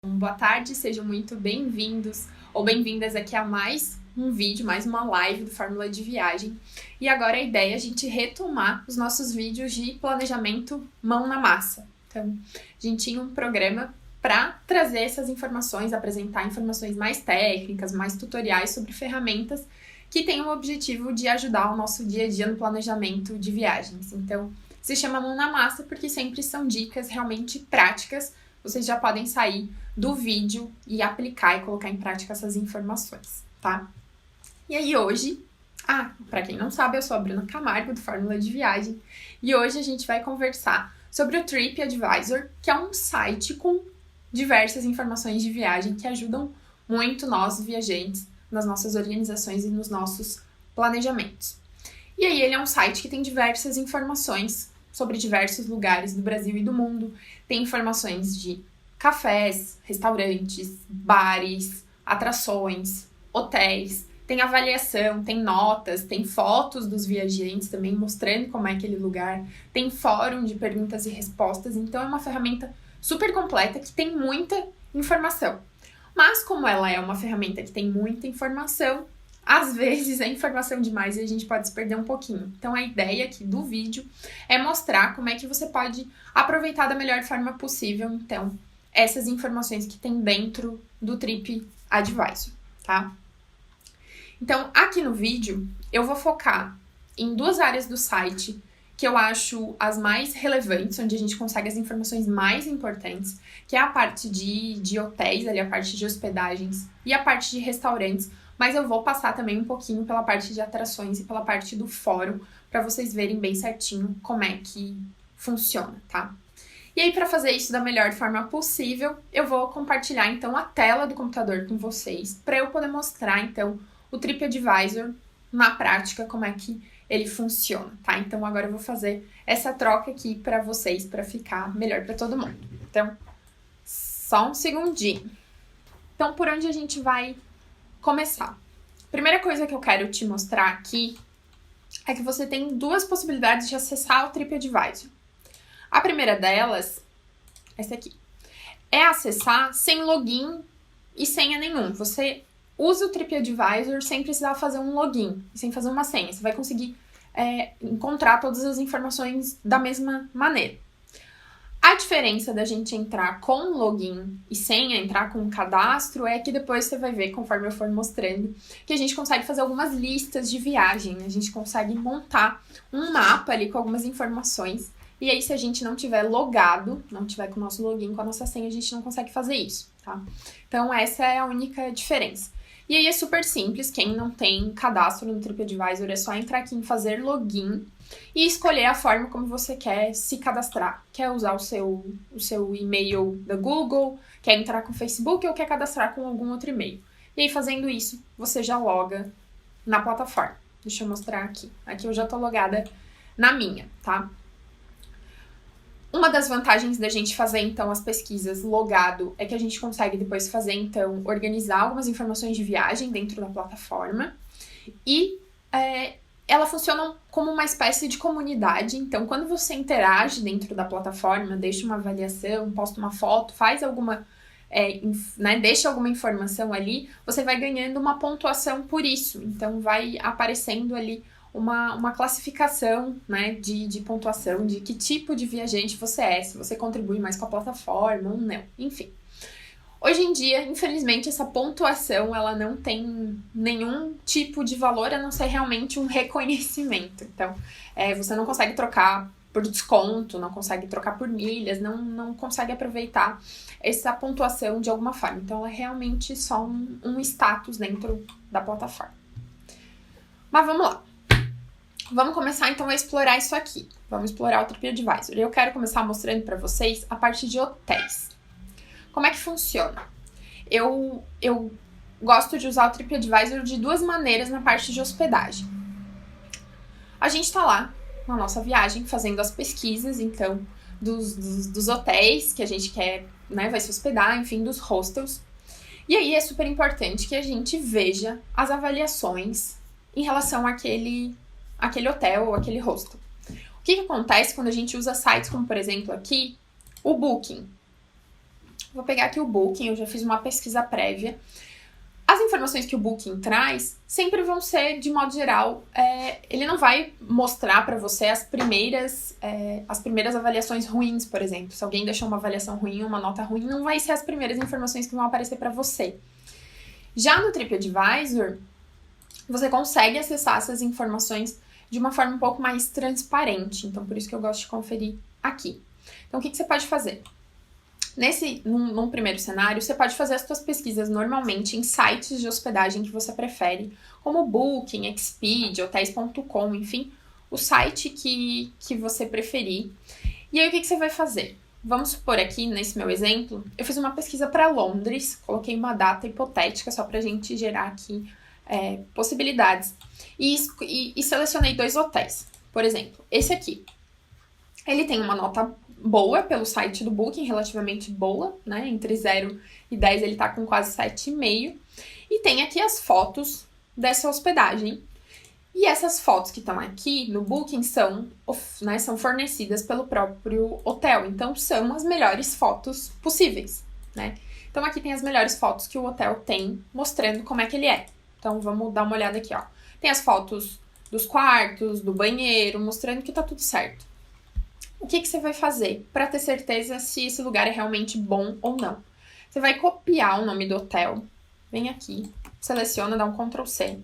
Boa tarde, sejam muito bem-vindos ou bem-vindas aqui a mais um vídeo, mais uma live do Fórmula de Viagem. E agora a ideia é a gente retomar os nossos vídeos de planejamento mão na massa. Então, a gente tinha um programa para trazer essas informações, apresentar informações mais técnicas, mais tutoriais sobre ferramentas que têm o objetivo de ajudar o nosso dia a dia no planejamento de viagens. Então, se chama mão na massa porque sempre são dicas realmente práticas. Vocês já podem sair do vídeo e aplicar e colocar em prática essas informações, tá? E aí hoje, para quem não sabe, eu sou a Bruna Camargo do Fórmula de Viagem e hoje a gente vai conversar sobre o TripAdvisor, que é um site com diversas informações de viagem que ajudam muito nós viajantes nas nossas organizações e nos nossos planejamentos. E aí ele é um site que tem diversas informações sobre diversos lugares do Brasil e do mundo. Tem informações de cafés, restaurantes, bares, atrações, hotéis. Tem avaliação, tem notas, tem fotos dos viajantes também mostrando como é aquele lugar. Tem fórum de perguntas e respostas. Então é uma ferramenta super completa que tem muita informação. Mas como ela é uma ferramenta que tem muita informação, às vezes é informação demais e a gente pode se perder um pouquinho. Então a ideia aqui do vídeo é mostrar como é que você pode aproveitar da melhor forma possível, então, essas informações que tem dentro do TripAdvisor, tá? Então, aqui no vídeo, eu vou focar em duas áreas do site que eu acho as mais relevantes, onde a gente consegue as informações mais importantes, que é a parte de hotéis, ali a parte de hospedagens e a parte de restaurantes, mas eu vou passar também um pouquinho pela parte de atrações e pela parte do fórum, para vocês verem bem certinho como é que funciona, tá? E aí, para fazer isso da melhor forma possível, eu vou compartilhar, então, a tela do computador com vocês, para eu poder mostrar, então, o TripAdvisor na prática, como é que ele funciona, tá? Então, agora eu vou fazer essa troca aqui para vocês, para ficar melhor para todo mundo. Então, só um segundinho. Então, por onde a gente vai começar? Primeira coisa que eu quero te mostrar aqui é que você tem duas possibilidades de acessar o TripAdvisor. A primeira delas, essa aqui, é acessar sem login e senha nenhum. Você usa o TripAdvisor sem precisar fazer um login, sem fazer uma senha. Você vai conseguir encontrar todas as informações da mesma maneira. A diferença da gente entrar com login e senha, entrar com um cadastro, é que depois você vai ver, conforme eu for mostrando, que a gente consegue fazer algumas listas de viagem, a gente consegue montar um mapa ali com algumas informações, e aí se a gente não tiver logado, não tiver com o nosso login, com a nossa senha, a gente não consegue fazer isso, tá? Então essa é a única diferença. E aí é super simples, quem não tem cadastro no TripAdvisor é só entrar aqui em fazer login e escolher a forma como você quer se cadastrar. Quer usar o seu e-mail da Google, quer entrar com o Facebook ou quer cadastrar com algum outro e-mail. E aí fazendo isso, você já loga na plataforma. Deixa eu mostrar aqui. Aqui eu já tô logada na minha, tá? Uma das vantagens da gente fazer, então, as pesquisas logado é que a gente consegue depois fazer, então, organizar algumas informações de viagem dentro da plataforma e ela funciona como uma espécie de comunidade. Então, quando você interage dentro da plataforma, deixa uma avaliação, posta uma foto, faz alguma, deixa alguma informação ali, você vai ganhando uma pontuação por isso. Então, vai aparecendo ali uma classificação, né, de pontuação, de que tipo de viajante você é, se você contribui mais com a plataforma ou não, enfim. Hoje em dia, infelizmente, essa pontuação, ela não tem nenhum tipo de valor, a não ser realmente um reconhecimento. Então, você não consegue trocar por desconto, não consegue trocar por milhas, não consegue aproveitar essa pontuação de alguma forma. Então, ela é realmente só um status dentro da plataforma. Mas vamos lá. Vamos começar, então, a explorar isso aqui. Vamos explorar o TripAdvisor. Eu quero começar mostrando para vocês a parte de hotéis. Como é que funciona? Eu gosto de usar o TripAdvisor de duas maneiras na parte de hospedagem. A gente tá lá, na nossa viagem, fazendo as pesquisas, então, dos hotéis que a gente quer, né, vai se hospedar, enfim, dos hostels. E aí é super importante que a gente veja as avaliações em relação àquele hotel ou aquele hostel. O que acontece quando a gente usa sites como, por exemplo, aqui, o Booking. Vou pegar aqui o Booking, eu já fiz uma pesquisa prévia. As informações que o Booking traz sempre vão ser, de modo geral, ele não vai mostrar para você as primeiras avaliações ruins, por exemplo. Se alguém deixou uma avaliação ruim, uma nota ruim, não vai ser as primeiras informações que vão aparecer para você. Já no TripAdvisor, você consegue acessar essas informações de uma forma um pouco mais transparente. Então, por isso que eu gosto de conferir aqui. Então, o que você pode fazer? Num primeiro cenário, você pode fazer as suas pesquisas normalmente em sites de hospedagem que você prefere, como Booking, Expedia, Hotels.com, enfim, o site que você preferir. E aí, o que você vai fazer? Vamos supor aqui, nesse meu exemplo, eu fiz uma pesquisa para Londres, coloquei uma data hipotética só para a gente gerar aqui possibilidades. E selecionei 2 hotéis. Por exemplo, esse aqui. Ele tem uma nota boa pelo site do Booking, relativamente boa, né? Entre 0 e 10 ele tá com quase 7,5. E tem aqui as fotos dessa hospedagem. E essas fotos que estão aqui no Booking são fornecidas pelo próprio hotel. Então, são as melhores fotos possíveis, né? Então, aqui tem as melhores fotos que o hotel tem, mostrando como é que ele é. Então, vamos dar uma olhada aqui, ó. Tem as fotos dos quartos, do banheiro, mostrando que tá tudo certo. O que você vai fazer para ter certeza se esse lugar é realmente bom ou não? Você vai copiar o nome do hotel, vem aqui, seleciona, dá um Ctrl+C.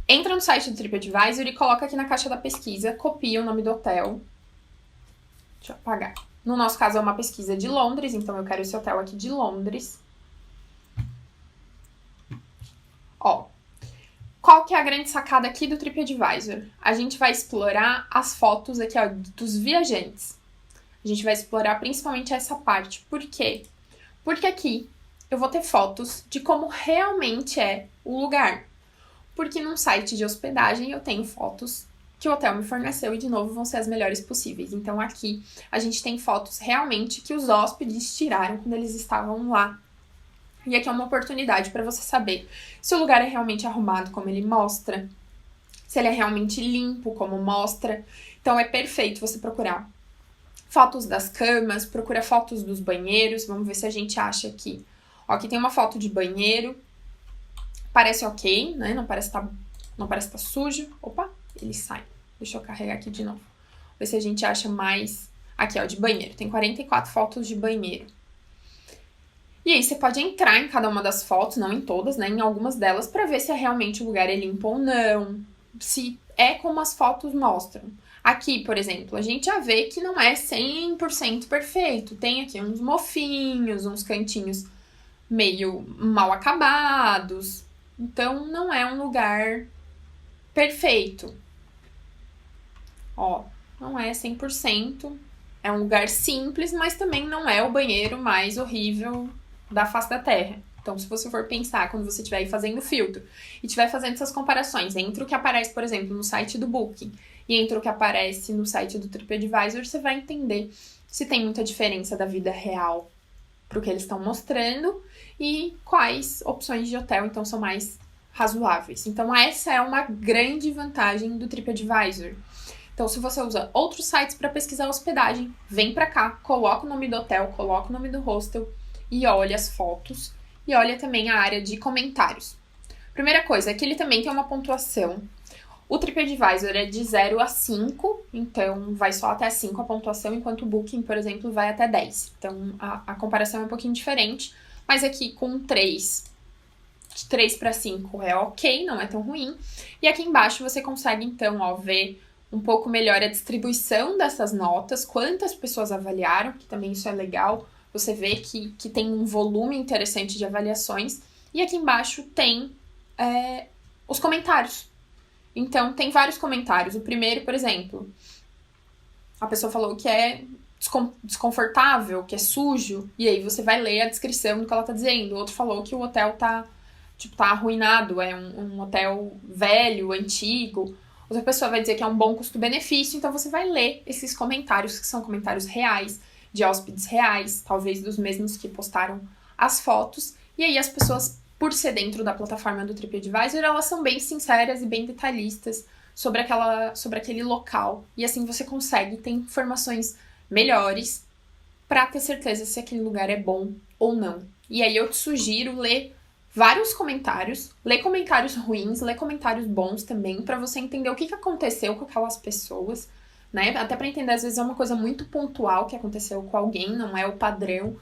Entra no site do TripAdvisor e coloca aqui na caixa da pesquisa, copia o nome do hotel. Deixa eu apagar. No nosso caso é uma pesquisa de Londres, então eu quero esse hotel aqui de Londres. Ó, qual que é a grande sacada aqui do TripAdvisor? A gente vai explorar as fotos aqui, ó, dos viajantes. A gente vai explorar principalmente essa parte. Por quê? Porque aqui eu vou ter fotos de como realmente é o lugar. Porque num site de hospedagem eu tenho fotos que o hotel me forneceu e, de novo, vão ser as melhores possíveis. Então, aqui a gente tem fotos realmente que os hóspedes tiraram quando eles estavam lá. E aqui é uma oportunidade para você saber se o lugar é realmente arrumado como ele mostra, se ele é realmente limpo como mostra. Então, é perfeito você procurar fotos das camas, procura fotos dos banheiros. Vamos ver se a gente acha aqui. Ó, aqui tem uma foto de banheiro. Parece ok, né? Não parece tá sujo. Opa, ele sai. Deixa eu carregar aqui de novo. Ver se a gente acha mais... Aqui, ó, de banheiro. Tem 44 fotos de banheiro. E aí, você pode entrar em cada uma das fotos, não em todas, né? Em algumas delas, pra ver se realmente o lugar é limpo ou não. Se é como as fotos mostram. Aqui, por exemplo, a gente já vê que não é 100% perfeito. Tem aqui uns mofinhos, uns cantinhos meio mal acabados. Então, não é um lugar perfeito. Ó, não é 100%. É um lugar simples, mas também não é o banheiro mais horrível da face da Terra. Então, se você for pensar, quando você estiver aí fazendo filtro e estiver fazendo essas comparações entre o que aparece, por exemplo, no site do Booking e entre o que aparece no site do TripAdvisor, você vai entender se tem muita diferença da vida real para o que eles estão mostrando e quais opções de hotel, então, são mais razoáveis. Então, essa é uma grande vantagem do TripAdvisor. Então, se você usa outros sites para pesquisar hospedagem, vem para cá, coloca o nome do hotel, coloca o nome do hostel e olha as fotos e olha também a área de comentários. Primeira coisa, aqui ele também tem uma pontuação. O TripAdvisor é de 0 a 5, então vai só até 5 a pontuação, enquanto o Booking, por exemplo, vai até 10. Então, a comparação é um pouquinho diferente, mas aqui com 3, de 3 para 5 é ok, não é tão ruim. E aqui embaixo você consegue, então, ó, ver um pouco melhor a distribuição dessas notas, quantas pessoas avaliaram, que também isso é legal. Você vê que tem um volume interessante de avaliações. E aqui embaixo tem os comentários. Então, tem vários comentários. O primeiro, por exemplo, a pessoa falou que é desconfortável, que é sujo. E aí você vai ler a descrição do que ela tá dizendo. O outro falou que o hotel tá arruinado, é um hotel velho, antigo. Outra pessoa vai dizer que é um bom custo-benefício. Então, você vai ler esses comentários, que são comentários reais, de hóspedes reais, talvez dos mesmos que postaram as fotos. E aí as pessoas, por ser dentro da plataforma do TripAdvisor, elas são bem sinceras e bem detalhistas sobre aquele local. E assim você consegue ter informações melhores para ter certeza se aquele lugar é bom ou não. E aí eu te sugiro ler vários comentários, ler comentários ruins, ler comentários bons também, para você entender o que aconteceu com aquelas pessoas, né? Até para entender, às vezes é uma coisa muito pontual que aconteceu com alguém, não é o padrão.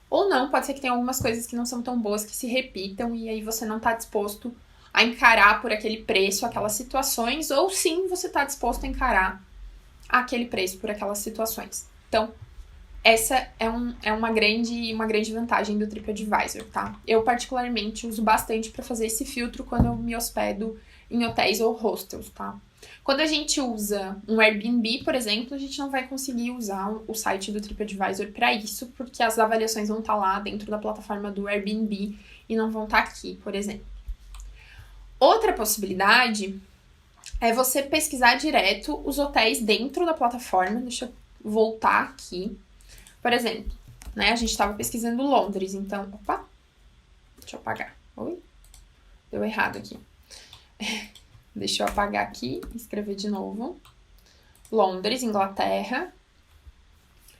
Ou não, pode ser que tenha algumas coisas que não são tão boas que se repitam e aí você não tá disposto a encarar por aquele preço aquelas situações, ou sim você tá disposto a encarar aquele preço por aquelas situações. Então, essa é uma grande vantagem do TripAdvisor, tá? Eu, particularmente, uso bastante para fazer esse filtro quando eu me hospedo em hotéis ou hostels, tá? Quando a gente usa um Airbnb, por exemplo, a gente não vai conseguir usar o site do TripAdvisor para isso, porque as avaliações vão estar lá dentro da plataforma do Airbnb e não vão estar aqui, por exemplo. Outra possibilidade é você pesquisar direto os hotéis dentro da plataforma. Deixa eu voltar aqui. Por exemplo, né, a gente estava pesquisando Londres, então... Opa! Deixa eu apagar. Oi? Deu errado aqui. Deixa eu apagar aqui e escrever de novo. Londres, Inglaterra.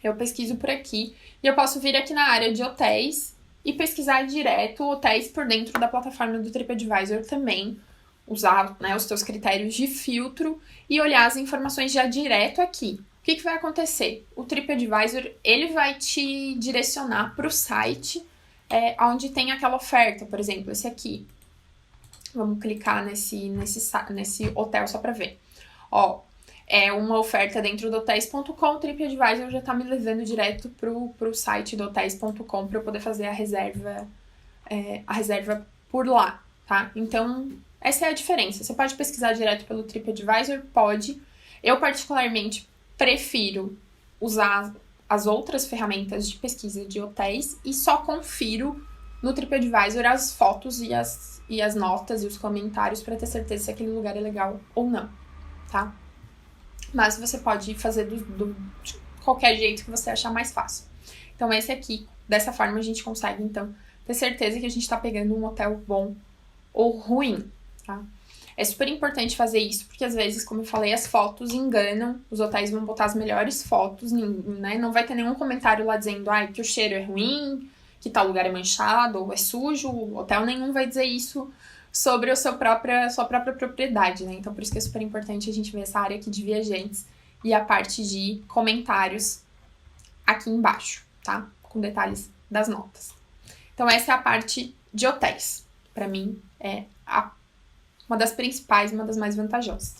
Eu pesquiso por aqui. E eu posso vir aqui na área de hotéis e pesquisar direto hotéis por dentro da plataforma do TripAdvisor também. Usar, né, os teus critérios de filtro e olhar as informações já direto aqui. O que vai acontecer? O TripAdvisor, ele vai te direcionar para o site onde tem aquela oferta, por exemplo, esse aqui. Vamos clicar nesse hotel só para ver. Ó, é uma oferta dentro do hotéis.com, o TripAdvisor já está me levando direto pro site do hotéis.com para eu poder fazer a reserva por lá, tá? Então, essa é a diferença. Você pode pesquisar direto pelo TripAdvisor? Pode. Eu, particularmente, prefiro usar as outras ferramentas de pesquisa de hotéis e só confiro no TripAdvisor as fotos e as notas e os comentários para ter certeza se aquele lugar é legal ou não, tá? Mas você pode fazer de qualquer jeito que você achar mais fácil. Então, esse aqui, dessa forma, a gente consegue, então, ter certeza que a gente tá pegando um hotel bom ou ruim, tá? É super importante fazer isso, porque às vezes, como eu falei, as fotos enganam, os hotéis vão botar as melhores fotos, né? Não vai ter nenhum comentário lá dizendo que o cheiro é ruim, que tal lugar é manchado ou é sujo. O hotel nenhum vai dizer isso sobre sua própria propriedade, né? Então, por isso que é super importante a gente ver essa área aqui de viajantes e a parte de comentários aqui embaixo, tá? Com detalhes das notas. Então, essa é a parte de hotéis. Para mim, é uma das principais, uma das mais vantajosas.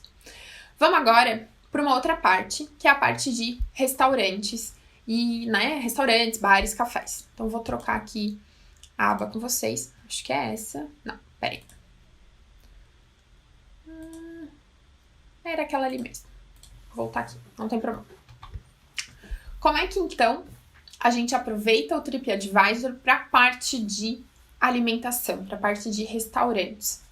Vamos agora para uma outra parte, que é a parte de restaurantes e, né, restaurantes, bares, cafés. Então, vou trocar aqui a aba com vocês. Acho que é essa. Não, peraí. Era aquela ali mesmo. Vou voltar aqui, não tem problema. Como é que, então, a gente aproveita o TripAdvisor para a parte de alimentação, para a parte de restaurantes?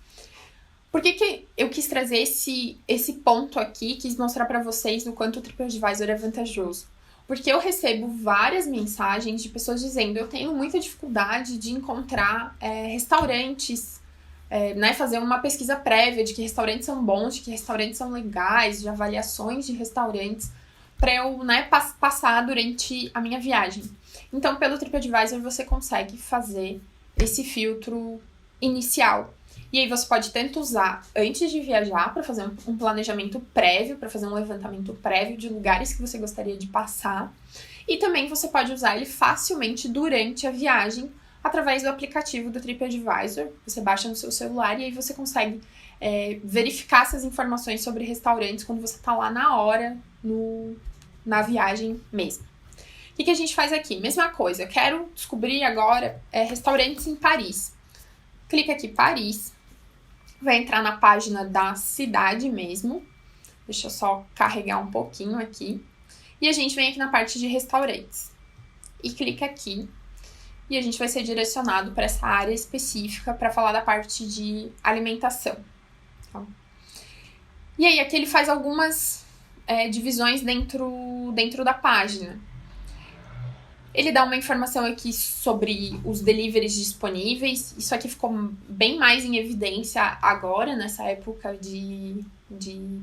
Por que eu quis trazer esse ponto aqui, quis mostrar para vocês o quanto o TripAdvisor é vantajoso? Porque eu recebo várias mensagens de pessoas dizendo: eu tenho muita dificuldade de encontrar restaurantes, né, fazer uma pesquisa prévia de que restaurantes são bons, de que restaurantes são legais, de avaliações de restaurantes, para eu, né, passar durante a minha viagem. Então, pelo TripAdvisor, você consegue fazer esse filtro inicial. E aí você pode tanto usar antes de viajar para fazer um planejamento prévio, para fazer um levantamento prévio de lugares que você gostaria de passar. E também você pode usar ele facilmente durante a viagem através do aplicativo do TripAdvisor. Você baixa no seu celular e aí você consegue verificar essas informações sobre restaurantes quando você está lá na hora, na viagem mesmo. O que a gente faz aqui? Mesma coisa, quero descobrir agora restaurantes em Paris. Clica aqui, Paris. Vai entrar na página da cidade mesmo. Deixa eu só carregar um pouquinho aqui. E a gente vem aqui na parte de restaurantes. E clica aqui. E a gente vai ser direcionado para essa área específica para falar da parte de alimentação. Tá? E aí, aqui ele faz algumas divisões dentro da página. Ele dá uma informação aqui sobre os deliveries disponíveis. Isso aqui ficou bem mais em evidência agora, nessa época de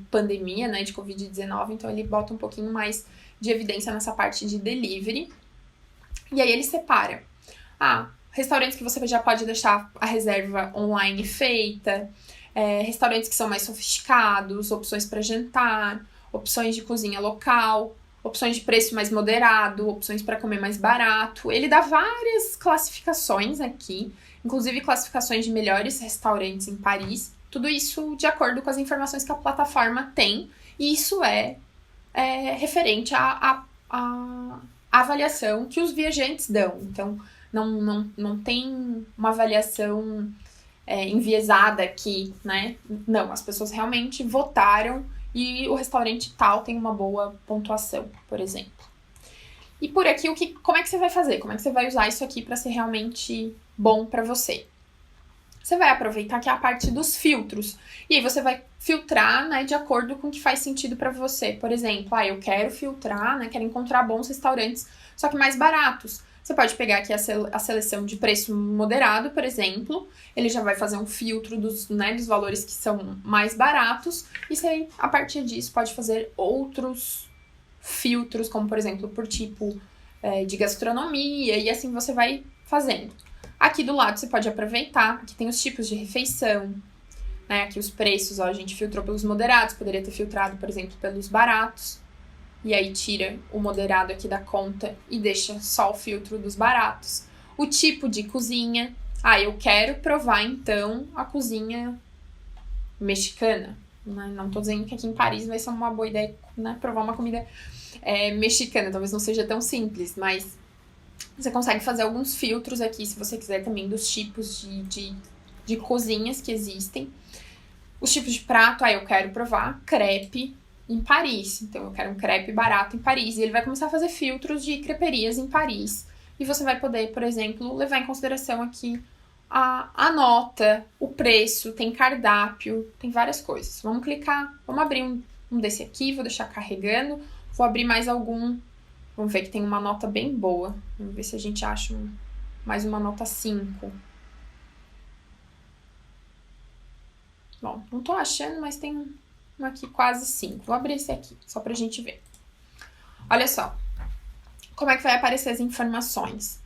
pandemia, né, de Covid-19. Então, ele bota um pouquinho mais de evidência nessa parte de delivery. E aí ele separa. Restaurantes que você já pode deixar a reserva online feita, restaurantes que são mais sofisticados, opções para jantar, opções de cozinha local, opções de preço mais moderado, opções para comer mais barato. Ele dá várias classificações aqui, inclusive classificações de melhores restaurantes em Paris. Tudo isso de acordo com as informações que a plataforma tem, e isso é referente à avaliação que os viajantes dão. Então, não tem uma avaliação enviesada aqui, né? Não, as pessoas realmente votaram e o restaurante tal tem uma boa pontuação, por exemplo. E por aqui, como é que você vai fazer? Como é que você vai usar isso aqui para ser realmente bom para você? Você vai aproveitar que é a parte dos filtros. E aí você vai filtrar, né, de acordo com o que faz sentido para você. Por exemplo, eu quero filtrar, né, quero encontrar bons restaurantes, só que mais baratos. Você pode pegar aqui a seleção de preço moderado, por exemplo. Ele já vai fazer um filtro dos valores que são mais baratos. E você, a partir disso, pode fazer outros filtros, como, por exemplo, por tipo de gastronomia. E assim você vai fazendo. Aqui do lado você pode aproveitar. Aqui tem os tipos de refeição. Né? Aqui os preços, a gente filtrou pelos moderados. Poderia ter filtrado, por exemplo, pelos baratos. E aí tira o moderado aqui da conta e deixa só o filtro dos baratos. O tipo de cozinha. Eu quero provar, então, a cozinha mexicana. Não tô dizendo que aqui em Paris vai ser uma boa ideia, né, provar uma comida mexicana. Talvez não seja tão simples, mas você consegue fazer alguns filtros aqui, se você quiser também, dos tipos de cozinhas que existem. Os tipos de prato, eu quero provar crepe em Paris. Então, eu quero um crepe barato em Paris. E ele vai começar a fazer filtros de creperias em Paris. E você vai poder, por exemplo, levar em consideração aqui a nota, o preço, tem cardápio, tem várias coisas. Vamos clicar, vamos abrir um desse aqui, vou deixar carregando. Vou abrir mais algum. Vamos ver que tem uma nota bem boa. Vamos ver se a gente acha mais uma nota 5. Bom, não tô achando, mas tem um aqui quase 5. Vou abrir esse aqui, só pra gente ver. Olha só. Como é que vai aparecer as informações?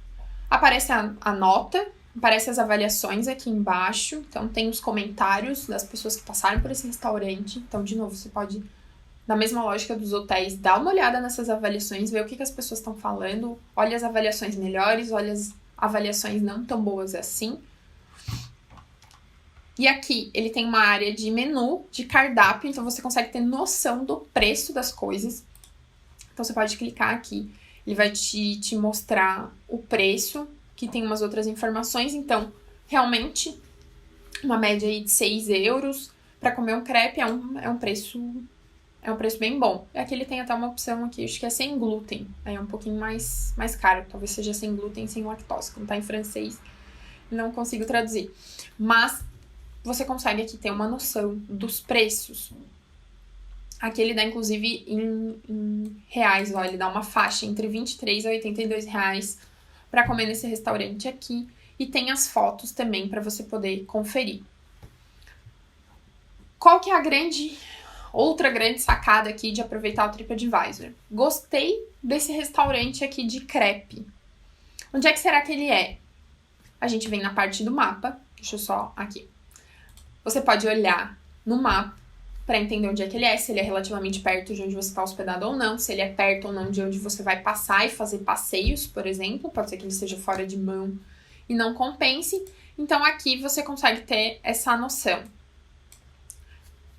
Aparece a nota, aparece as avaliações aqui embaixo. Então, tem os comentários das pessoas que passaram por esse restaurante. Então, de novo, você pode, na mesma lógica dos hotéis, dar uma olhada nessas avaliações, ver o que as pessoas estão falando. Olha as avaliações melhores, olha as avaliações não tão boas assim. E aqui, ele tem uma área de menu, de cardápio, então você consegue ter noção do preço das coisas. Então, você pode clicar aqui, ele vai te mostrar o preço, que tem umas outras informações. Então, realmente, uma média aí de 6 euros para comer um crepe é um preço bem bom. E aqui ele tem até uma opção aqui, acho que é sem glúten, aí é um pouquinho mais caro, talvez seja sem glúten, sem lactose, como tá em francês, não consigo traduzir. Mas você consegue aqui ter uma noção dos preços. Aqui ele dá, inclusive, em reais, ele dá uma faixa entre 23 a 82 reais para comer nesse restaurante aqui. E tem as fotos também para você poder conferir. Qual que é outra grande sacada aqui de aproveitar o TripAdvisor? Gostei desse restaurante aqui de crepe. Onde é que será que ele é? A gente vem na parte do mapa. Deixa eu só aqui. Você pode olhar no mapa para entender onde é que ele é, se ele é relativamente perto de onde você está hospedado ou não, se ele é perto ou não de onde você vai passar e fazer passeios, por exemplo. Pode ser que ele esteja fora de mão e não compense. Então, aqui você consegue ter essa noção.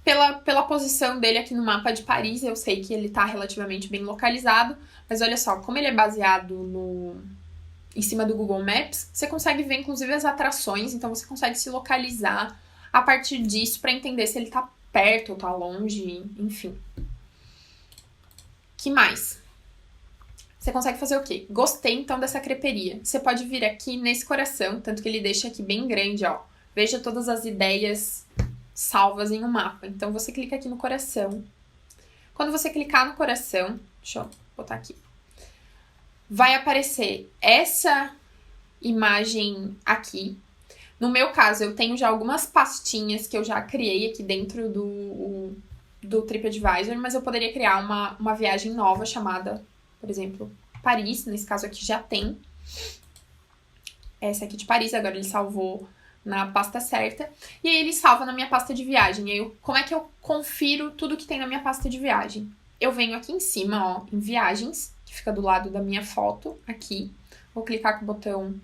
Pela posição dele aqui no mapa de Paris, eu sei que ele está relativamente bem localizado, mas olha só, como ele é baseado em cima do Google Maps, você consegue ver, inclusive, as atrações, então você consegue se localizar a partir disso para entender se ele está perto ou tá longe, enfim. Que mais? Você consegue fazer o quê? Gostei, então, dessa creperia. Você pode vir aqui nesse coração, tanto que ele deixa aqui bem grande, ó. Veja todas as ideias salvas em um mapa. Então, você clica aqui no coração. Quando você clicar no coração, deixa eu botar aqui, vai aparecer essa imagem aqui. No meu caso, eu tenho já algumas pastinhas que eu já criei aqui dentro do TripAdvisor, mas eu poderia criar uma viagem nova chamada, por exemplo, Paris. Nesse caso aqui já tem. Essa aqui de Paris, agora ele salvou na pasta certa. E aí ele salva na minha pasta de viagem. E aí, como é que eu confiro tudo que tem na minha pasta de viagem? Eu venho aqui em cima, ó, em viagens, que fica do lado da minha foto, aqui. Vou clicar com o botão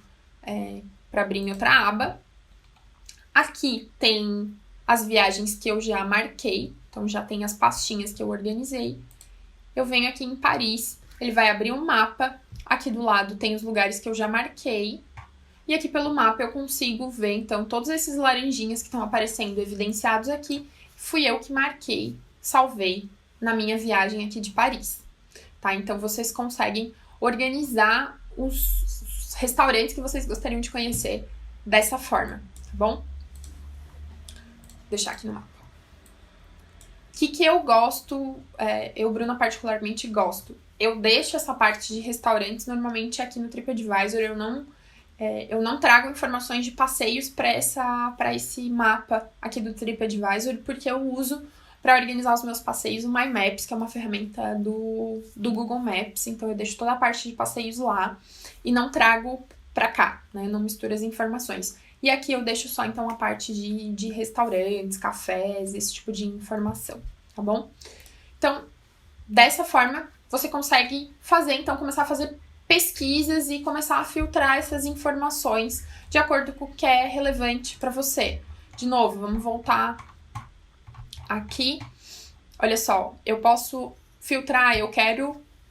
para abrir em outra aba. Aqui tem as viagens que eu já marquei. Então, já tem as pastinhas que eu organizei. Eu venho aqui em Paris, ele vai abrir um mapa. Aqui do lado tem os lugares que eu já marquei. E aqui pelo mapa eu consigo ver, então, todos esses laranjinhas que estão aparecendo evidenciados aqui, fui eu que marquei, salvei na minha viagem aqui de Paris, tá? Então, vocês conseguem organizar os restaurantes que vocês gostariam de conhecer dessa forma, tá bom? Vou deixar aqui no mapa. O que eu gosto, eu, Bruna, particularmente gosto? Eu deixo essa parte de restaurantes, normalmente aqui no TripAdvisor eu não trago informações de passeios para esse mapa aqui do TripAdvisor, porque eu uso para organizar os meus passeios o My Maps, que é uma ferramenta do Google Maps. Então, eu deixo toda a parte de passeios lá e não trago para cá, né? Não misturo as informações. E aqui eu deixo só, então, a parte de restaurantes, cafés, esse tipo de informação, tá bom? Então, dessa forma, você consegue fazer, então, começar a fazer pesquisas e começar a filtrar essas informações de acordo com o que é relevante para você. De novo, vamos voltar aqui. Olha só, eu posso filtrar,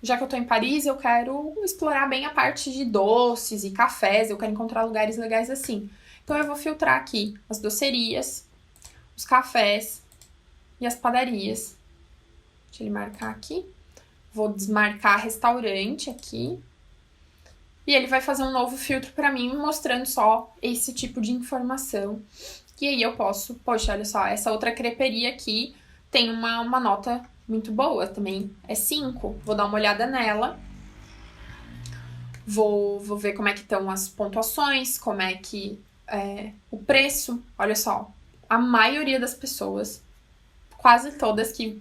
já que eu tô em Paris, eu quero explorar bem a parte de doces e cafés, eu quero encontrar lugares legais assim. Então eu vou filtrar aqui as docerias, os cafés e as padarias. Deixa ele marcar aqui. Vou desmarcar restaurante aqui. E ele vai fazer um novo filtro para mim, mostrando só esse tipo de informação. E aí eu posso, poxa, olha só, essa outra creperia aqui tem uma nota muito boa também, é 5. Vou dar uma olhada nela. Vou ver como é que estão as pontuações, como é que o preço. Olha só, a maioria das pessoas, quase todas que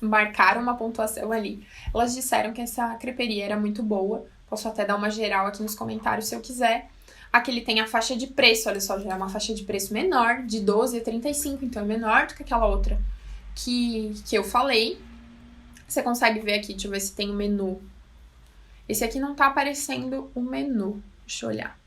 marcaram uma pontuação ali, elas disseram que essa creperia era muito boa. Posso até dar uma geral aqui nos comentários se eu quiser. Aqui ele tem a faixa de preço, olha só, já é uma faixa de preço menor, de 12 a 35, então é menor do que aquela outra que eu falei. Você consegue ver aqui, deixa eu ver se tem o menu. Esse aqui não tá aparecendo o menu, deixa eu olhar.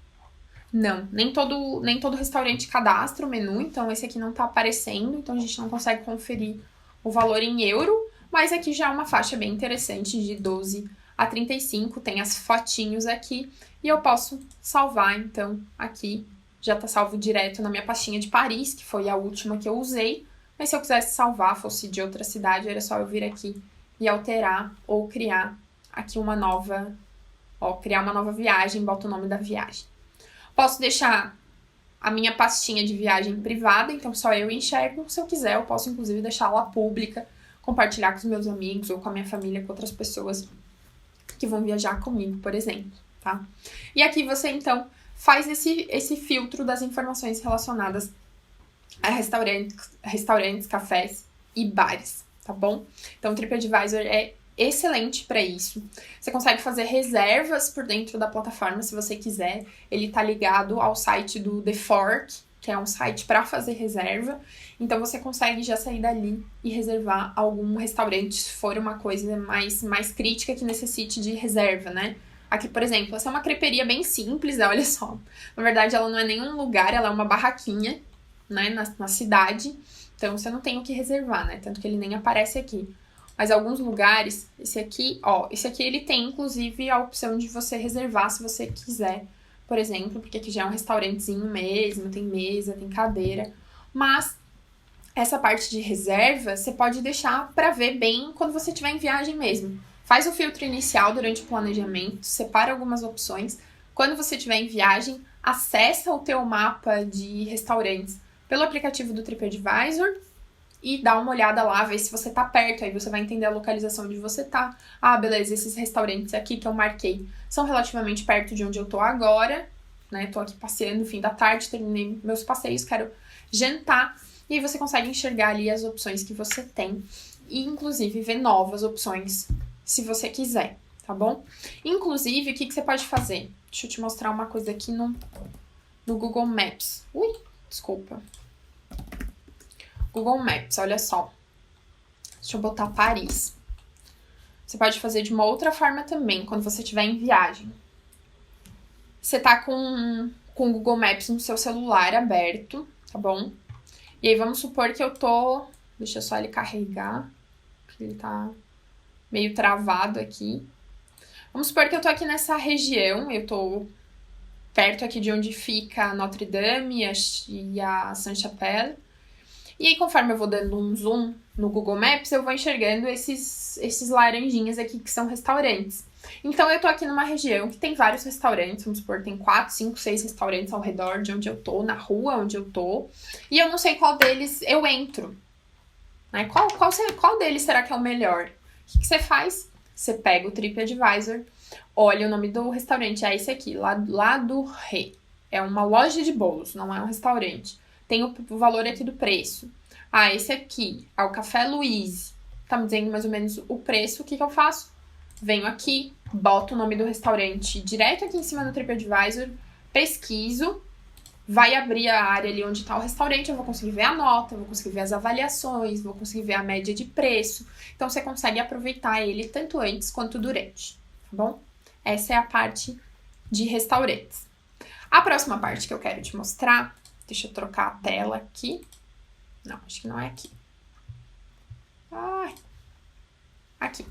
Não, nem todo restaurante cadastra o menu, então esse aqui não tá aparecendo, então a gente não consegue conferir o valor em euro, mas aqui já é uma faixa bem interessante de 12 a 35, tem as fotinhos aqui, e eu posso salvar, então, aqui, já tá salvo direto na minha pastinha de Paris, que foi a última que eu usei, mas se eu quisesse salvar, fosse de outra cidade, era só eu vir aqui e alterar, ou criar aqui uma nova, criar uma nova viagem, boto o nome da viagem. Posso deixar a minha pastinha de viagem privada, então só eu enxergo, se eu quiser, eu posso inclusive deixá-la pública, compartilhar com os meus amigos, ou com a minha família, com outras pessoas que vão viajar comigo, por exemplo, tá? E aqui você, então, faz esse filtro das informações relacionadas a restaurantes, cafés e bares, tá bom? Então, o TripAdvisor é excelente para isso. Você consegue fazer reservas por dentro da plataforma, se você quiser. Ele tá ligado ao site do The Fork, que é um site para fazer reserva. Então, você consegue já sair dali e reservar algum restaurante, se for uma coisa mais crítica que necessite de reserva, né? Aqui, por exemplo, essa é uma creperia bem simples, né? Olha só. Na verdade, ela não é nenhum lugar, ela é uma barraquinha, né? Na cidade. Então, você não tem o que reservar, né? Tanto que ele nem aparece aqui. Mas alguns lugares, esse aqui ele tem, inclusive, a opção de você reservar se você quiser. Por exemplo, porque aqui já é um restaurantezinho mesmo, tem mesa, tem cadeira. Mas essa parte de reserva, você pode deixar para ver bem quando você estiver em viagem mesmo. Faz o filtro inicial durante o planejamento, separa algumas opções. Quando você estiver em viagem, acessa o teu mapa de restaurantes pelo aplicativo do TripAdvisor e dá uma olhada lá, vê se você tá perto, aí você vai entender a localização onde você tá. Ah, beleza, esses restaurantes aqui que eu marquei são relativamente perto de onde eu tô agora, né? Tô aqui passeando no fim da tarde, terminei meus passeios, quero jantar. E aí você consegue enxergar ali as opções que você tem e, inclusive, ver novas opções, se você quiser, tá bom? Inclusive, o que você pode fazer? Deixa eu te mostrar uma coisa aqui no Google Maps. Ui, desculpa. Google Maps, olha só. Deixa eu botar Paris. Você pode fazer de uma outra forma também, quando você estiver em viagem. Você tá com o Google Maps no seu celular aberto, tá bom? E aí vamos supor que eu tô... Deixa só ele carregar, porque ele tá meio travado aqui. Vamos supor que eu tô aqui nessa região, eu tô perto aqui de onde fica Notre Dame e a Sainte-Chapelle. E aí, conforme eu vou dando um zoom no Google Maps, eu vou enxergando esses laranjinhas aqui que são restaurantes. Então, eu tô aqui numa região que tem vários restaurantes, vamos supor, tem 4, 5, 6 restaurantes ao redor de onde eu tô, na rua onde eu tô. E eu não sei qual deles eu entro. Né? Qual deles será que é o melhor? O que você faz? Você pega o TripAdvisor, olha o nome do restaurante, é esse aqui, lá do Ré. É uma loja de bolos, não é um restaurante. Tem o valor aqui do preço. Ah, esse aqui é o Café Louise. Tá me dizendo mais ou menos o preço. O que eu faço? Venho aqui, boto o nome do restaurante direto aqui em cima do TripAdvisor, pesquiso, vai abrir a área ali onde tá o restaurante, eu vou conseguir ver a nota, vou conseguir ver as avaliações, vou conseguir ver a média de preço. Então, você consegue aproveitar ele tanto antes quanto durante, tá bom? Essa é a parte de restaurantes. A próxima parte que eu quero te mostrar, deixa eu trocar a tela aqui. Não, acho que não é aqui. Ai, aqui.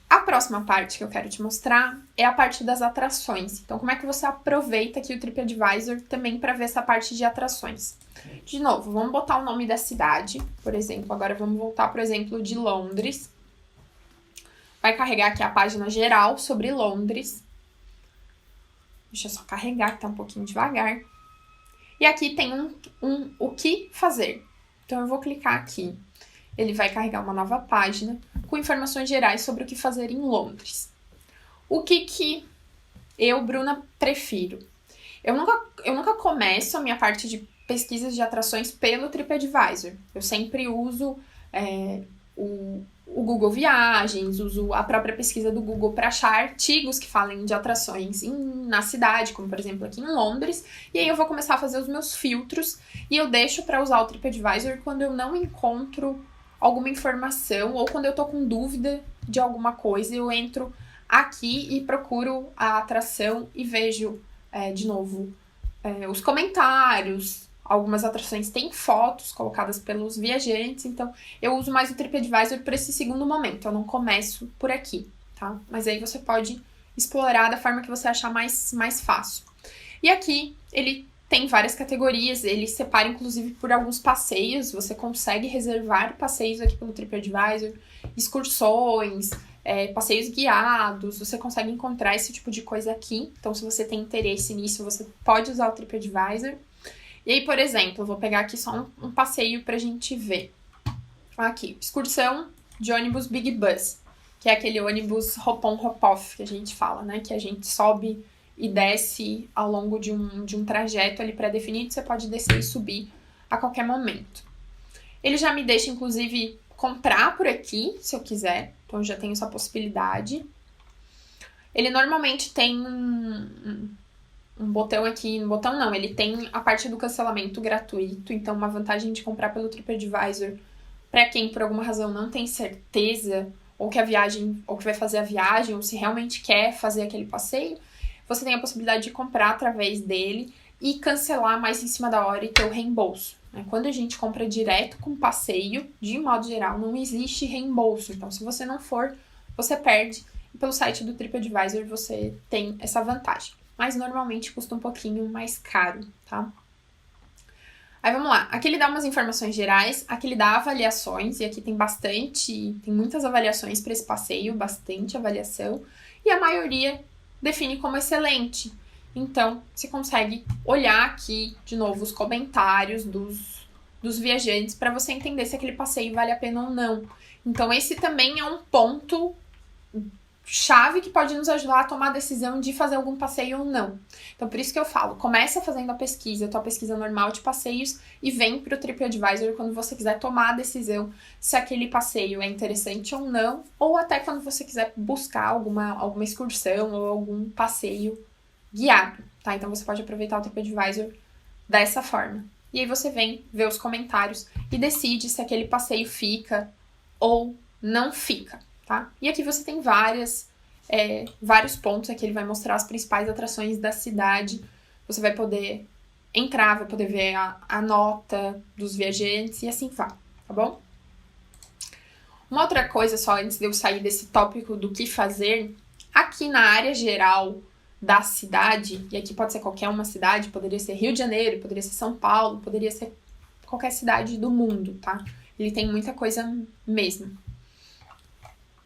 A próxima parte que eu quero te mostrar é a parte das atrações. Então, como é que você aproveita aqui o TripAdvisor também para ver essa parte de atrações? De novo, vamos botar o nome da cidade, por exemplo. Agora vamos voltar, por exemplo, de Londres. Vai carregar aqui a página geral sobre Londres. Deixa eu só carregar, que tá um pouquinho devagar. E aqui tem o que fazer. Então, eu vou clicar aqui. Ele vai carregar uma nova página com informações gerais sobre o que fazer em Londres. O que eu, Bruna, prefiro? Eu nunca começo a minha parte de pesquisas de atrações pelo TripAdvisor. Eu sempre uso o Google Viagens, uso a própria pesquisa do Google para achar artigos que falem de atrações na cidade, como por exemplo aqui em Londres, e aí eu vou começar a fazer os meus filtros e eu deixo para usar o TripAdvisor quando eu não encontro alguma informação ou quando eu tô com dúvida de alguma coisa, eu entro aqui e procuro a atração e vejo de novo os comentários. Algumas atrações têm fotos colocadas pelos viajantes, então eu uso mais o TripAdvisor para esse segundo momento, eu não começo por aqui, tá? Mas aí você pode explorar da forma que você achar mais fácil. E aqui ele tem várias categorias, ele separa inclusive por alguns passeios, você consegue reservar passeios aqui pelo TripAdvisor, excursões, passeios guiados, você consegue encontrar esse tipo de coisa aqui. Então, se você tem interesse nisso, você pode usar o TripAdvisor. E aí, por exemplo, eu vou pegar aqui só um passeio pra gente ver. Aqui, excursão de ônibus Big Bus, que é aquele ônibus hop-on, hop-off que a gente fala, né? Que a gente sobe e desce ao longo de um trajeto ali pré-definido, você pode descer e subir a qualquer momento. Ele já me deixa, inclusive, comprar por aqui, se eu quiser. Então, eu já tenho essa possibilidade. Ele normalmente tem um botão aqui, um botão não, ele tem a parte do cancelamento gratuito, então uma vantagem de comprar pelo TripAdvisor para quem por alguma razão não tem certeza ou que vai fazer a viagem, ou se realmente quer fazer aquele passeio, você tem a possibilidade de comprar através dele e cancelar mais em cima da hora e ter o reembolso. Né? Quando a gente compra direto com passeio, de modo geral, não existe reembolso. Então, se você não for, você perde. E pelo site do TripAdvisor você tem essa vantagem. Mas normalmente custa um pouquinho mais caro, tá? Aí vamos lá. Aqui ele dá umas informações gerais, aqui ele dá avaliações, e aqui tem muitas avaliações para esse passeio, bastante avaliação, e a maioria define como excelente. Então, você consegue olhar aqui, de novo, os comentários dos viajantes para você entender se aquele passeio vale a pena ou não. Então, esse também é um ponto chave que pode nos ajudar a tomar a decisão de fazer algum passeio ou não. Então, por isso que eu falo, começa fazendo a tua pesquisa normal de passeios e vem para o TripAdvisor quando você quiser tomar a decisão se aquele passeio é interessante ou não, ou até quando você quiser buscar alguma excursão ou algum passeio guiado, tá? Então você pode aproveitar o TripAdvisor dessa forma. E aí você vem ver os comentários e decide se aquele passeio fica ou não fica, tá? E aqui você tem vários pontos, aqui ele vai mostrar as principais atrações da cidade. Você vai poder entrar, vai poder ver a nota dos viajantes e assim vai, tá bom? Uma outra coisa, só antes de eu sair desse tópico do que fazer, aqui na área geral da cidade, e aqui pode ser qualquer uma cidade, poderia ser Rio de Janeiro, poderia ser São Paulo, poderia ser qualquer cidade do mundo, tá? Ele tem muita coisa mesmo.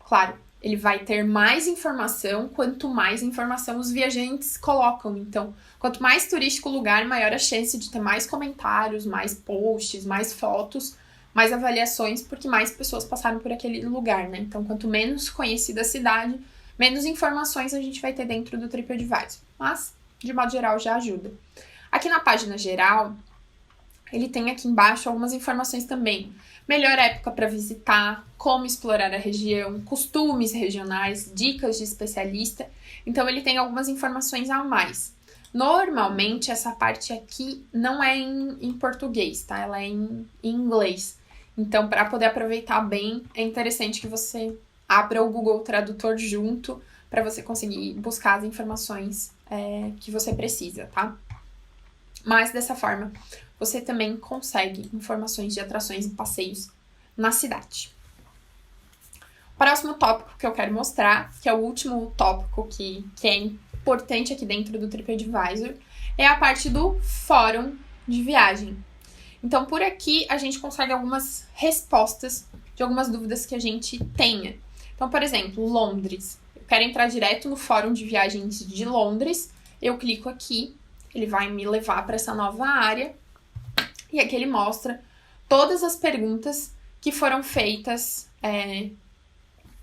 Claro, ele vai ter mais informação, quanto mais informação os viajantes colocam. Então, quanto mais turístico o lugar, maior a chance de ter mais comentários, mais posts, mais fotos, mais avaliações, porque mais pessoas passaram por aquele lugar, né? Então, quanto menos conhecida a cidade, menos informações a gente vai ter dentro do TripAdvisor. Mas, de modo geral, já ajuda. Aqui na página geral, ele tem aqui embaixo algumas informações também. Melhor época para visitar, como explorar a região, costumes regionais, dicas de especialista. Então, ele tem algumas informações a mais. Normalmente, essa parte aqui não é em português, tá? Ela é em inglês. Então, para poder aproveitar bem, é interessante que você abra o Google Tradutor junto para você conseguir buscar as informações que você precisa, tá? Mas, dessa forma, você também consegue informações de atrações e passeios na cidade. Próximo tópico que eu quero mostrar, que é o último tópico que é importante aqui dentro do TripAdvisor, é a parte do fórum de viagem. Então, por aqui, a gente consegue algumas respostas de algumas dúvidas que a gente tenha. Então, por exemplo, Londres. Eu quero entrar direto no fórum de viagens de Londres. Eu clico aqui, ele vai me levar para essa nova área. E aqui ele mostra todas as perguntas que foram feitas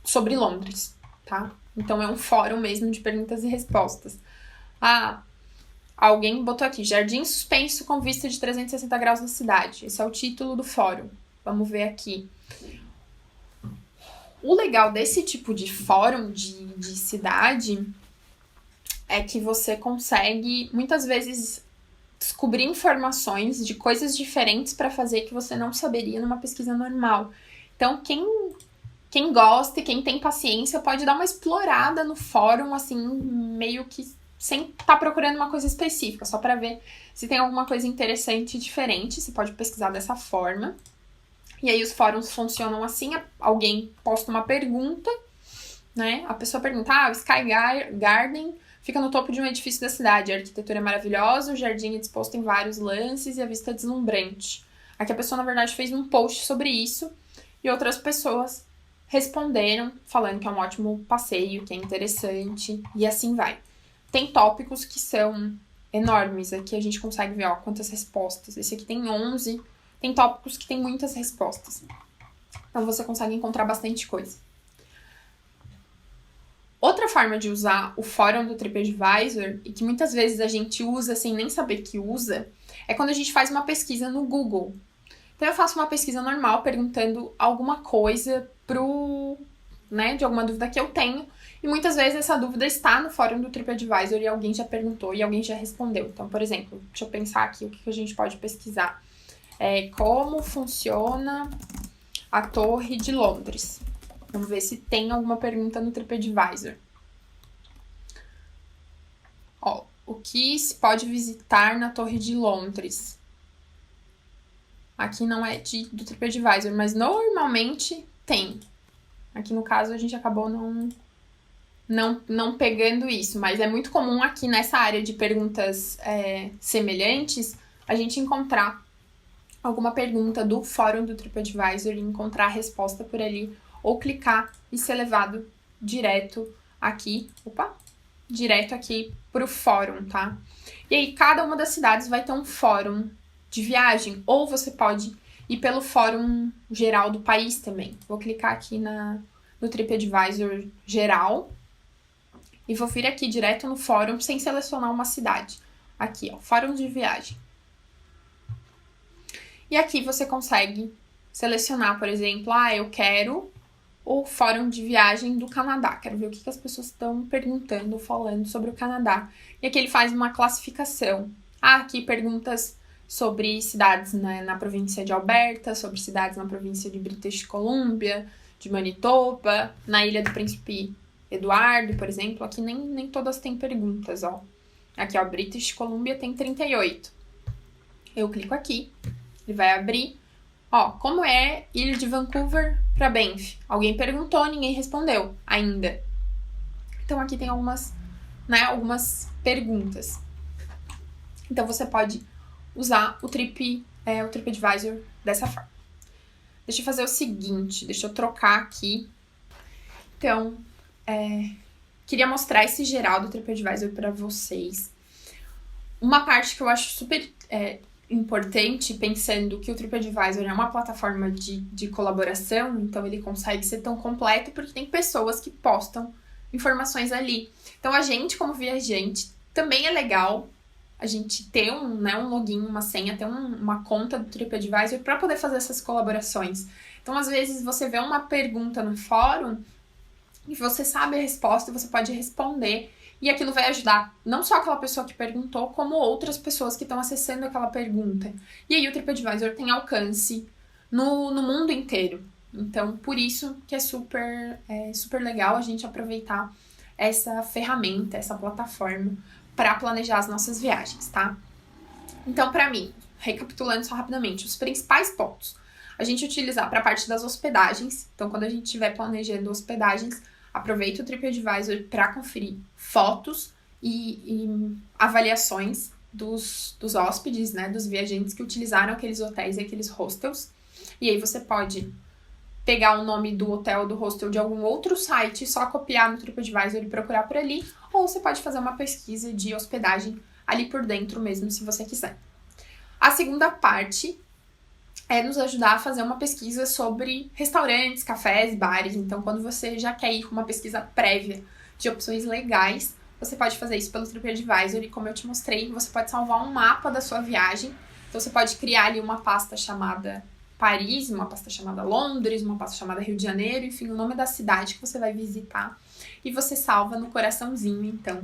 sobre Londres, tá? Então, é um fórum mesmo de perguntas e respostas. Alguém botou aqui, Jardim Suspenso com vista de 360 graus na cidade. Esse é o título do fórum. Vamos ver aqui. O legal desse tipo de fórum de cidade é que você consegue, muitas vezes, descobrir informações de coisas diferentes para fazer que você não saberia numa pesquisa normal. Então, quem gosta e quem tem paciência pode dar uma explorada no fórum, assim, meio que sem estar procurando uma coisa específica, só para ver se tem alguma coisa interessante e diferente. Você pode pesquisar dessa forma. E aí os fóruns funcionam assim, alguém posta uma pergunta, né? A pessoa pergunta, o Sky Garden fica no topo de um edifício da cidade, a arquitetura é maravilhosa, o jardim é disposto em vários lances e a vista é deslumbrante. Aqui a pessoa, na verdade, fez um post sobre isso e outras pessoas responderam, falando que é um ótimo passeio, que é interessante, e assim vai. Tem tópicos que são enormes, aqui a gente consegue ver, quantas respostas. Esse aqui tem 11, tem tópicos que tem muitas respostas. Então você consegue encontrar bastante coisa. Outra forma de usar o fórum do TripAdvisor, e que muitas vezes a gente usa sem nem saber que usa, é quando a gente faz uma pesquisa no Google. Então eu faço uma pesquisa normal perguntando alguma coisa de alguma dúvida que eu tenho, e muitas vezes essa dúvida está no fórum do TripAdvisor e alguém já perguntou e alguém já respondeu. Então, por exemplo, deixa eu pensar aqui o que a gente pode pesquisar. Como funciona a Torre de Londres? Vamos ver se tem alguma pergunta no TripAdvisor. O que se pode visitar na Torre de Londres? Aqui não é do TripAdvisor, mas normalmente tem. Aqui no caso a gente acabou não pegando isso, mas é muito comum aqui nessa área de perguntas semelhantes a gente encontrar alguma pergunta do fórum do TripAdvisor e encontrar a resposta por ali, ou clicar e ser levado direto aqui pro fórum, tá? E aí, cada uma das cidades vai ter um fórum de viagem, ou você pode ir pelo fórum geral do país também. Vou clicar aqui no TripAdvisor geral e vou vir aqui direto no fórum sem selecionar uma cidade. Aqui, fórum de viagem. E aqui você consegue selecionar, por exemplo, eu quero o fórum de viagem do Canadá. Quero ver o que as pessoas estão perguntando, falando sobre o Canadá. E aqui ele faz uma classificação. Aqui perguntas sobre cidades, né, na província de Alberta, sobre cidades na província de British Columbia, de Manitoba, na Ilha do Príncipe Eduardo, por exemplo. Aqui nem todas têm perguntas, ó. Aqui, ó, British Columbia tem 38. Eu clico aqui, ele vai abrir. Ó, como é Ilha de Vancouver para Banff? Alguém perguntou, ninguém respondeu ainda. Então, aqui tem algumas perguntas. Então, você pode usar o TripAdvisor dessa forma. Deixa eu fazer o seguinte, deixa eu trocar aqui. Então, queria mostrar esse geral do TripAdvisor para vocês. Uma parte que eu acho super importante, pensando que o TripAdvisor é uma plataforma de colaboração, então ele consegue ser tão completo porque tem pessoas que postam informações ali. Então, a gente, como viajante, também é legal a gente ter um login, uma senha, ter uma conta do TripAdvisor para poder fazer essas colaborações. Então, às vezes, você vê uma pergunta no fórum e você sabe a resposta e você pode responder. E aquilo vai ajudar não só aquela pessoa que perguntou, como outras pessoas que estão acessando aquela pergunta. E aí o TripAdvisor tem alcance no mundo inteiro. Então, por isso que é super legal a gente aproveitar essa ferramenta, essa plataforma, para planejar as nossas viagens, tá? Então, para mim, recapitulando só rapidamente, os principais pontos. A gente utilizar para a parte das hospedagens. Então, quando a gente estiver planejando hospedagens, aproveita o TripAdvisor para conferir fotos e avaliações dos hóspedes, né, dos viajantes que utilizaram aqueles hotéis e aqueles hostels. E aí você pode pegar o nome do hotel ou do hostel de algum outro site, só copiar no TripAdvisor e procurar por ali, ou você pode fazer uma pesquisa de hospedagem ali por dentro mesmo, se você quiser. A segunda parte é nos ajudar a fazer uma pesquisa sobre restaurantes, cafés, bares. Então, quando você já quer ir com uma pesquisa prévia de opções legais, você pode fazer isso pelo TripAdvisor e, como eu te mostrei, você pode salvar um mapa da sua viagem. Então, você pode criar ali uma pasta chamada Paris, uma pasta chamada Londres, uma pasta chamada Rio de Janeiro, enfim, o nome da cidade que você vai visitar. E você salva no coraçãozinho, então,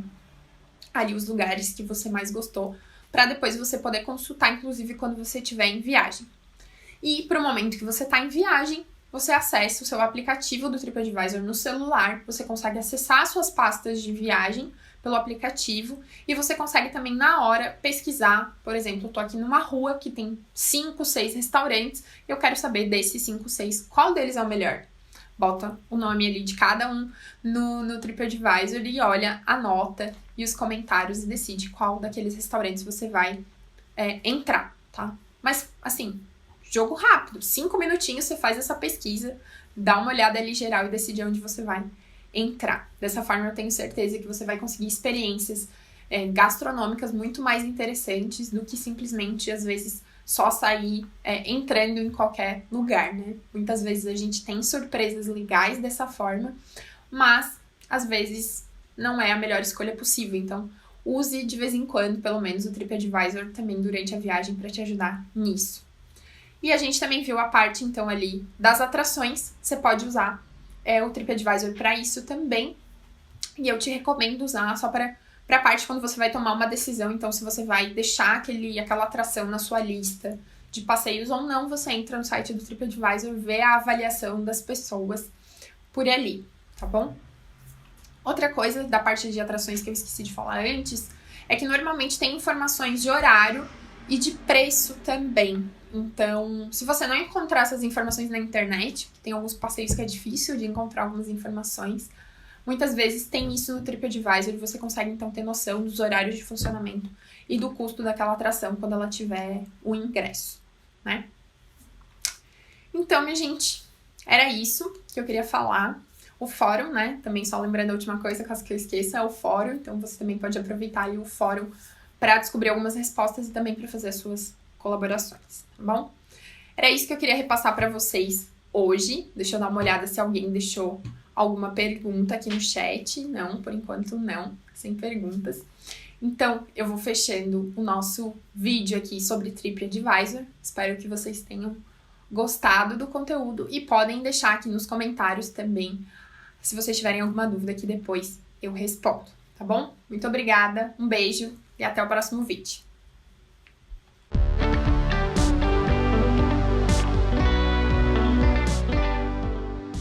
ali os lugares que você mais gostou, para depois você poder consultar, inclusive, quando você estiver em viagem. E para o momento que você está em viagem, você acessa o seu aplicativo do TripAdvisor no celular, você consegue acessar suas pastas de viagem pelo aplicativo e você consegue também na hora pesquisar. Por exemplo, eu tô aqui numa rua que tem 5, 6 restaurantes e eu quero saber desses 5, 6 qual deles é o melhor. Bota o nome ali de cada um no TripAdvisor e olha a nota e os comentários e decide qual daqueles restaurantes você vai entrar, tá? Mas, assim, jogo rápido, 5 minutinhos você faz essa pesquisa, dá uma olhada ali geral e decide onde você vai entrar. Dessa forma eu tenho certeza que você vai conseguir experiências gastronômicas muito mais interessantes do que simplesmente, às vezes, só sair entrando em qualquer lugar, né? Muitas vezes a gente tem surpresas legais dessa forma, mas, às vezes, não é a melhor escolha possível. Então, use de vez em quando, pelo menos, o TripAdvisor também durante a viagem para te ajudar nisso. E a gente também viu a parte, então, ali das atrações. Você pode usar o TripAdvisor para isso também. E eu te recomendo usar só para a parte quando você vai tomar uma decisão. Então, se você vai deixar aquela atração na sua lista de passeios ou não, você entra no site do TripAdvisor, vê a avaliação das pessoas por ali, tá bom? Outra coisa da parte de atrações que eu esqueci de falar antes é que normalmente tem informações de horário e de preço também. Então, se você não encontrar essas informações na internet, tem alguns passeios que é difícil de encontrar algumas informações, muitas vezes tem isso no TripAdvisor e você consegue então ter noção dos horários de funcionamento e do custo daquela atração quando ela tiver o ingresso, né? Então, minha gente, era isso que eu queria falar. O fórum, né? Também só lembrando a última coisa, caso que eu esqueça, é o fórum. Então, você também pode aproveitar ali o fórum para descobrir algumas respostas e também para fazer as suas colaborações, tá bom? Era isso que eu queria repassar para vocês hoje. Deixa eu dar uma olhada se alguém deixou alguma pergunta aqui no chat. Não, por enquanto não, sem perguntas. Então, eu vou fechando o nosso vídeo aqui sobre TripAdvisor. Espero que vocês tenham gostado do conteúdo e podem deixar aqui nos comentários também, se vocês tiverem alguma dúvida, que depois eu respondo, tá bom? Muito obrigada, um beijo e até o próximo vídeo.